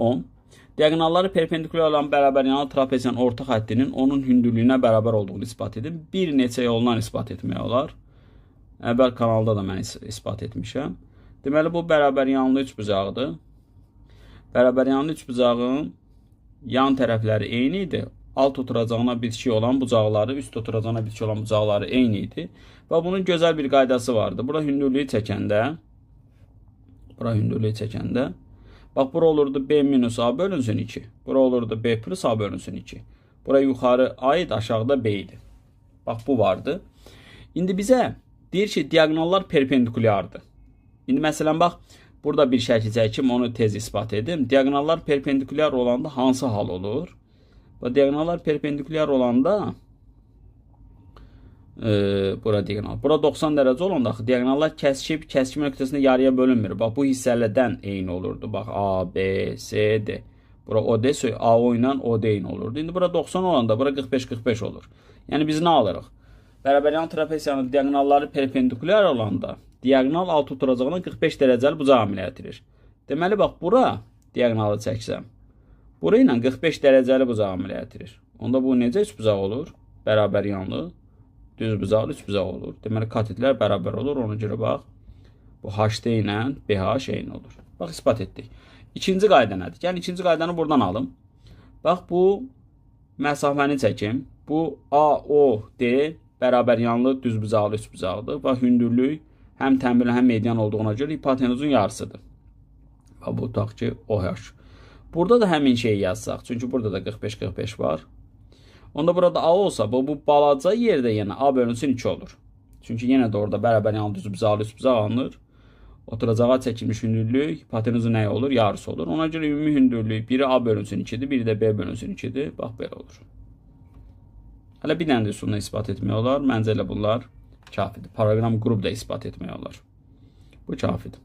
10. Diagonalları perpendikulyar olan bərabəryanlı trapeziyanın orta xəttinin onun hündürlüyünə bərabər olduğunu ispat edin. Bir neçə yoldan ispat etmək olar. Əvvəl kanalda da mən ispat etmişəm. Deməli, bu bərabəryanlı üçbucaqdır. Bərabəryanlı üçbucağın yan tərəfləri eyni idi. Alt oturacağına bitişik olan bucaqları, üst oturacağına bitişik olan bucaqları eyni idi. Və bunun gözəl bir qaydası vardı. Bura hündürlüyü çəkəndə, bax, bura olurdu B minus A bölünsün 2. Bura olurdu B plus A bölünsün 2. Bura yuxarı A idi, aşağıda B idi. Bax, bu vardı. İndi bizə deyir ki, diagonallar perpendikulyardır. İndi məsələn, bax, burada bir şəkil çəkim, onu tez ispat edim. Diagonallar perpendikulyar olanda hansı hal olur? Və diagonallar perpendikulyar olanda bura diagonal. Bura 90 dərəcə olanda diagonallar kəsişib, kəskin nöqtəsində yarıya bölünmür. Bax, bu hissələrdən eyni olurdu. Bax, A, B, C, D. Bura OD, AO ilə OD eyni olurdu. İndi bura 90 olanda bura 45-45 olur. Yəni biz nə alırıq? Bərabəryanlı trapeziyanın diagonalları perpendikulyar olanda diagonal alt oturacağına 45 dərəcəli bucaq əməliyyat edir. Deməli, bax, bura diagonalı çəksəm, bura ilə 45 dərəcəli bucaq əməliyyat edir. Onda bu necə üçbucaq olur? Bərabəryanlı düzbucaqlı üçbucaq olur. Deməli, katetlər bərabər olur. Ona görə bax, bu HT ilə BH eyni olur. Bax, ispat etdik. İkinci qayda nədir? Yəni, ikinci qaydanı buradan alım. Bax, bu məsafəni çəkim. Bu AOD bərabəryanlı düzbucaqlı üçbucaqdır. Bax, hündürlük həm təmir, həm median olduğuna görə hipotenuzun yarısıdır. Bax, bu tutaq ki, OH. Burada da həmin şeyi yazsaq. Çünki burada da 45-45 var. Onda burada A olsa, bu balaca yerdə yenə A bölünsün 2 olur. Çünki yenə də orada bərabəryanlı düzbucaqlı üçbucaq alınır. Oturacağa çəkilmiş hündürlük hipotenuzun nə olur? Yarısı olur. Ona görə ümumi hündürlük biri A bölünsün 2-dir, biri də B bölünsün 2-dir. Bax, belə olur. Hələ bir dənə də üsulunu ispat etmək olar. Məncə elə bunlar kafidir. Parallelogram qrup da ispat etmək olar. Bu kafidir.